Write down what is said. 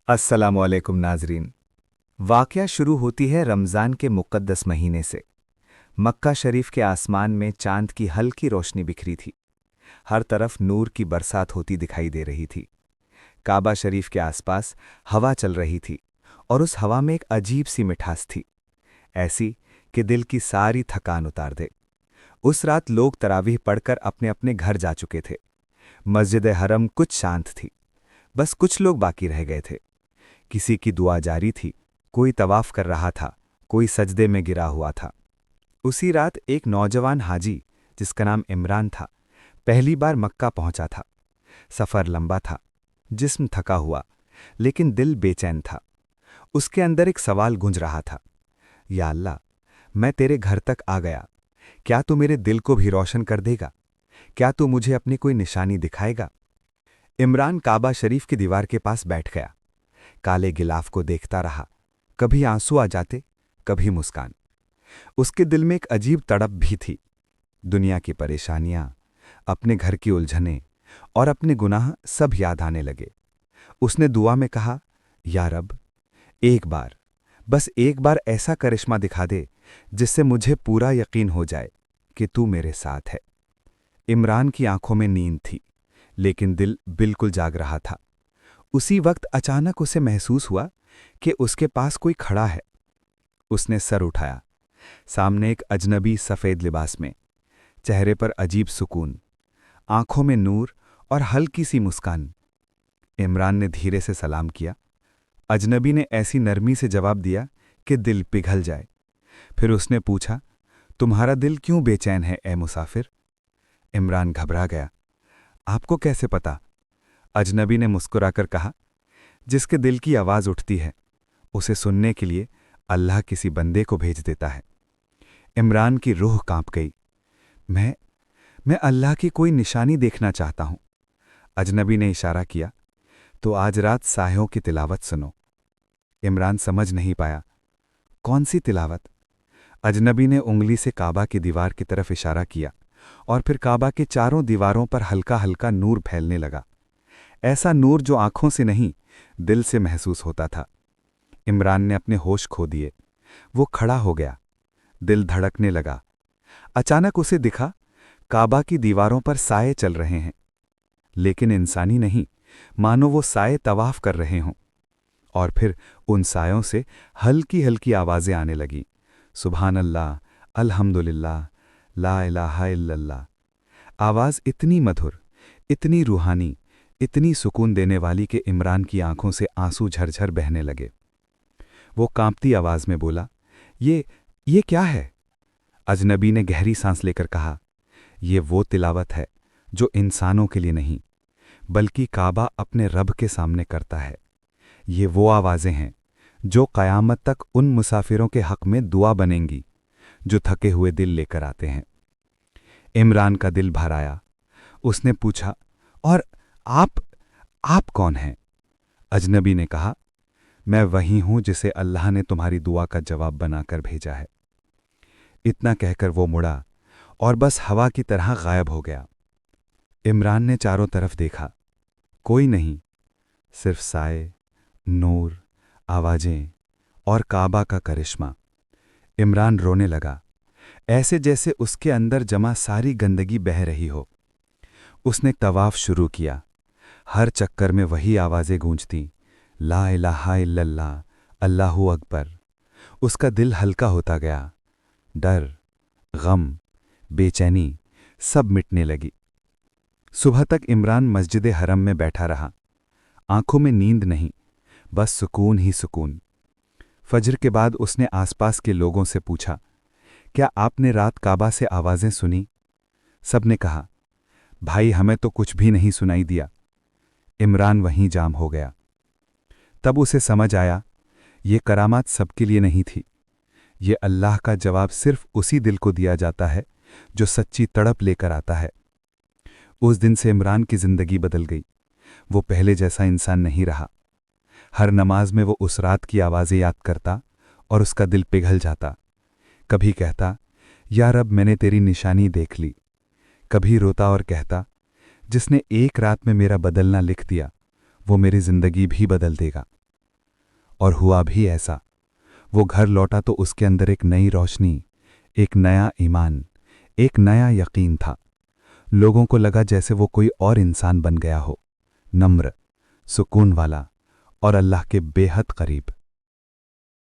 अस्सलामुअलैकुम नाजरीन। वाक़या शुरू होती है रमज़ान के मुक़द्दस महीने से। मक्का शरीफ के आसमान में चांद की हल्की रोशनी बिखरी थी। हर तरफ नूर की बरसात होती दिखाई दे रही थी। काबा शरीफ के आसपास हवा चल रही थी और उस हवा में एक अजीब सी मिठास थी, ऐसी कि दिल की सारी थकान उतार दे। उस रात लोग तरावीह पढ़कर अपने अपने घर जा चुके थे। मस्जिद हरम कुछ शांत थी, बस कुछ लोग बाकी रह गए थे। किसी की दुआ जारी थी, कोई तवाफ कर रहा था, कोई सजदे में गिरा हुआ था। उसी रात एक नौजवान हाजी, जिसका नाम इमरान था, पहली बार मक्का पहुंचा था। सफ़र लंबा था, जिस्म थका हुआ, लेकिन दिल बेचैन था। उसके अंदर एक सवाल गूंज रहा था, या अल्लाह, मैं तेरे घर तक आ गया, क्या तू मेरे दिल को भी रोशन कर देगा? क्या तू मुझे अपनी कोई निशानी दिखाएगा? इमरान काबा शरीफ की दीवार के पास बैठ गया। काले गिलाफ को देखता रहा, कभी आंसू आ जाते, कभी मुस्कान। उसके दिल में एक अजीब तड़प भी थी। दुनिया की परेशानियां, अपने घर की उलझनें और अपने गुनाह सब याद आने लगे। उसने दुआ में कहा, या रब, एक बार, बस एक बार ऐसा करिश्मा दिखा दे जिससे मुझे पूरा यकीन हो जाए कि तू मेरे साथ है। इमरान की आंखों में नींद थी, लेकिन दिल बिल्कुल जाग रहा था। उसी वक्त अचानक उसे महसूस हुआ कि उसके पास कोई खड़ा है। उसने सर उठाया। सामने एक अजनबी सफ़ेद लिबास में, चेहरे पर अजीब सुकून, आंखों में नूर और हल्की सी मुस्कान। इमरान ने धीरे से सलाम किया। अजनबी ने ऐसी नरमी से जवाब दिया कि दिल पिघल जाए। फिर उसने पूछा, तुम्हारा दिल क्यों बेचैन है ए मुसाफिर? इमरान घबरा गया। आपको कैसे पता? अजनबी ने मुस्कुराकर कहा, जिसके दिल की आवाज़ उठती है, उसे सुनने के लिए अल्लाह किसी बंदे को भेज देता है। इमरान की रूह कांप गई। मैं अल्लाह की कोई निशानी देखना चाहता हूं। अजनबी ने इशारा किया, तो आज रात सायों की तिलावत सुनो। इमरान समझ नहीं पाया, कौन सी तिलावत? अजनबी ने उंगली से काबा की दीवार की तरफ इशारा किया और फिर काबा के चारों दीवारों पर हल्का हल्का नूर फैलने लगा। ऐसा नूर जो आंखों से नहीं, दिल से महसूस होता था। इमरान ने अपने होश खो दिए। वो खड़ा हो गया। दिल धड़कने लगा। अचानक उसे दिखा, काबा की दीवारों पर साए चल रहे हैं, लेकिन इंसानी नहीं, मानो वो साए तवाफ कर रहे हों। और फिर उन सायों से हल्की हल्की आवाज़ें आने लगीं, सुभान अल्लाह, अल्हम्दुलिल्लाह, ला इलाहा इल्लल्लाह। आवाज़ इतनी मधुर, इतनी रूहानी, इतनी सुकून देने वाली कि इमरान की आंखों से आंसू झरझर बहने लगे। वो कांपती आवाज़ में बोला, ये क्या है? अजनबी ने गहरी सांस लेकर कहा, ये वो तिलावत है जो इंसानों के लिए नहीं, बल्कि काबा अपने रब के सामने करता है। ये वो आवाज़ें हैं जो क़यामत तक उन मुसाफिरों के हक़ में दुआ बनेंगी जो थके हुए दिल लेकर आते हैं। इमरान का दिल भर आया। उसने पूछा, और आप कौन हैं? अजनबी ने कहा, मैं वही हूं जिसे अल्लाह ने तुम्हारी दुआ का जवाब बनाकर भेजा है। इतना कहकर वो मुड़ा और बस हवा की तरह गायब हो गया। इमरान ने चारों तरफ देखा, कोई नहीं, सिर्फ साए, नूर, आवाजें और काबा का करिश्मा। इमरान रोने लगा, ऐसे जैसे उसके अंदर जमा सारी गंदगी बह रही हो। उसने तवाफ शुरू किया। हर चक्कर में वही आवाज़ें गूंजतीं, ला इलाहा इल्लल्लाह, अल्लाहु अकबर। उसका दिल हल्का होता गया। डर, गम, बेचैनी सब मिटने लगी। सुबह तक इमरान मस्जिद हरम में बैठा रहा। आंखों में नींद नहीं, बस सुकून ही सुकून। फजर के बाद उसने आसपास के लोगों से पूछा, क्या आपने रात काबा से आवाज़ें सुनी? सबने कहा, भाई हमें तो कुछ भी नहीं सुनाई दिया। इमरान वहीं जाम हो गया। तब उसे समझ आया, ये करामात सबके लिए नहीं थी। ये अल्लाह का जवाब सिर्फ उसी दिल को दिया जाता है जो सच्ची तड़प लेकर आता है। उस दिन से इमरान की जिंदगी बदल गई। वो पहले जैसा इंसान नहीं रहा। हर नमाज में वो उस रात की आवाज़ें याद करता और उसका दिल पिघल जाता। कभी कहता, या रब, मैंने तेरी निशानी देख ली। कभी रोता और कहता, जिसने एक रात में मेरा बदलना लिख दिया, वो मेरी जिंदगी भी बदल देगा। اور ہوا بھی ایسا۔ وہ گھر لوٹا تو اس کے اندر ایک نئی روشنی، ایک نیا ایمان، ایک نیا یقین تھا۔ لوگوں کو لگا جیسے وہ کوئی اور انسان بن گیا ہو، نمر، سکون والا اور اللہ کے بے حد قریب۔